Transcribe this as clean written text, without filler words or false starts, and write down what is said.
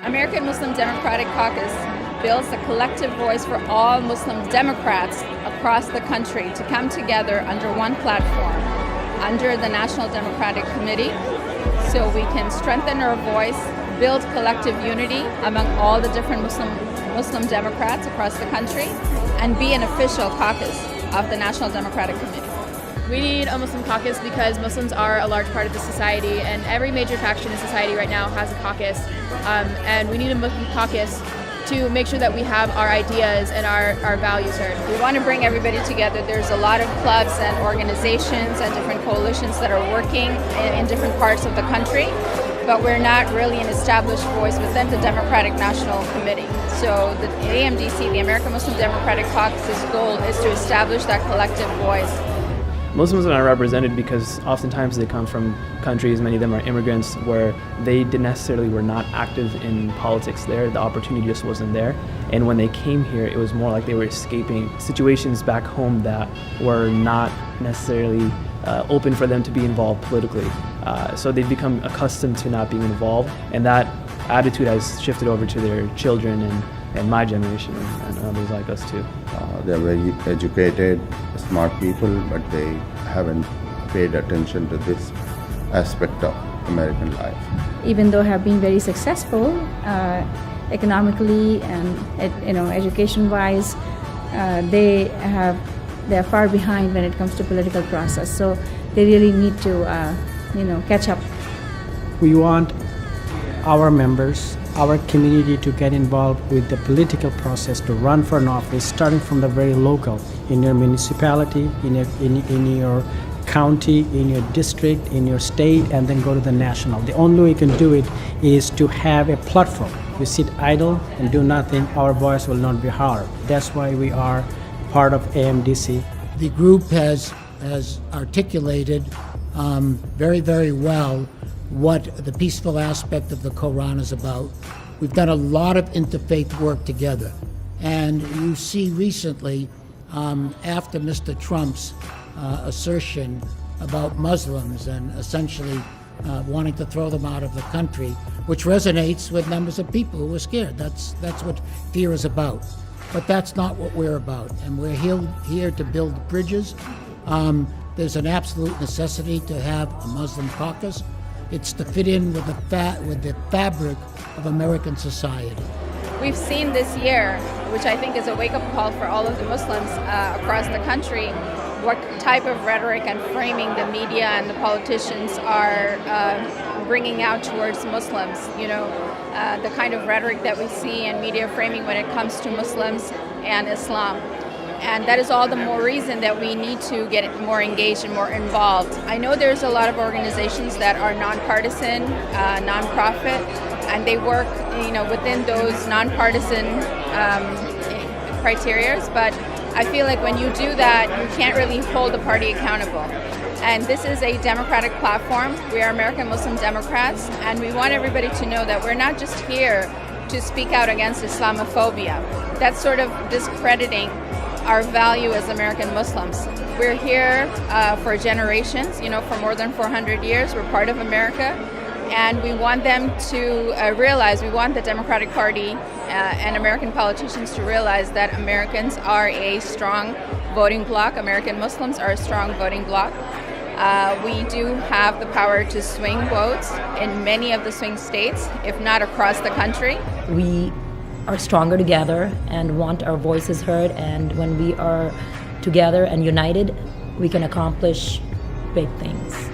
American Muslim Democratic Caucus builds a collective voice for all Muslim Democrats across the country to come together under one platform, under the National Democratic Committee, so we can strengthen our voice, build collective unity among all the different Muslim Democrats across the country, and be an official caucus of the National Democratic Committee. We need a Muslim caucus because Muslims are a large part of the society, and every major faction in society right now has a caucus. And we need a Muslim caucus to make sure that we have our ideas and our values heard. We want to bring everybody together. There's a lot of clubs and organizations and different coalitions that are working in different parts of the country, but we're not really an established voice within the Democratic National Committee. So the AMDC, the American Muslim Democratic Caucus's goal is to establish that collective voice. Muslims are not represented because oftentimes they come from countries, many of them are immigrants, where they necessarily were not active in politics there. The opportunity just wasn't there. And when they came here, it was more like they were escaping situations back home that were not necessarily open for them to be involved politically. So they've become accustomed to not being involved, and that attitude has shifted over to their children and my generation and others like us too. They're very educated, smart people, but they haven't paid attention to this aspect of American life. Even though have been very successful economically and education-wise, they're far behind when it comes to political process. So they really need to catch up. We want our members, our community to get involved with the political process, to run for an office, starting from the very local, in your municipality, in your county, in your district, in your state, and then go to the national. The only way you can do it is to have a platform. We sit idle and do nothing, our voice will not be heard. That's why we are part of AMDC. The group has articulated very, very well what the peaceful aspect of the Quran is about. We've done a lot of interfaith work together. And you see recently, after Mr. Trump's assertion about Muslims and essentially wanting to throw them out of the country, which resonates with numbers of people who are scared. That's what fear is about. But that's not what we're about. And we're here to build bridges. There's an absolute necessity to have a Muslim caucus. It's to fit in with the fabric of American society. We've seen this year, which I think is a wake-up call for all of the Muslims across the country, what type of rhetoric and framing the media and the politicians are bringing out towards Muslims. The kind of rhetoric that we see in media framing when it comes to Muslims and Islam. And that is all the more reason that we need to get more engaged and more involved. I know there's a lot of organizations that are nonpartisan, nonprofit, and they work, within those nonpartisan criteria. But I feel like when you do that, you can't really hold the party accountable. And this is a democratic platform. We are American Muslim Democrats, and we want everybody to know that we're not just here to speak out against Islamophobia. That's sort of discrediting our value as American Muslims. We're here for generations, for more than 400 years. We're part of America, and we want them to realize, we want the Democratic Party and American politicians to realize that Americans are a strong voting bloc. American Muslims are a strong voting bloc. We do have the power to swing votes in many of the swing states, if not across the country. We are stronger together and want our voices heard, and when we are together and united, we can accomplish big things.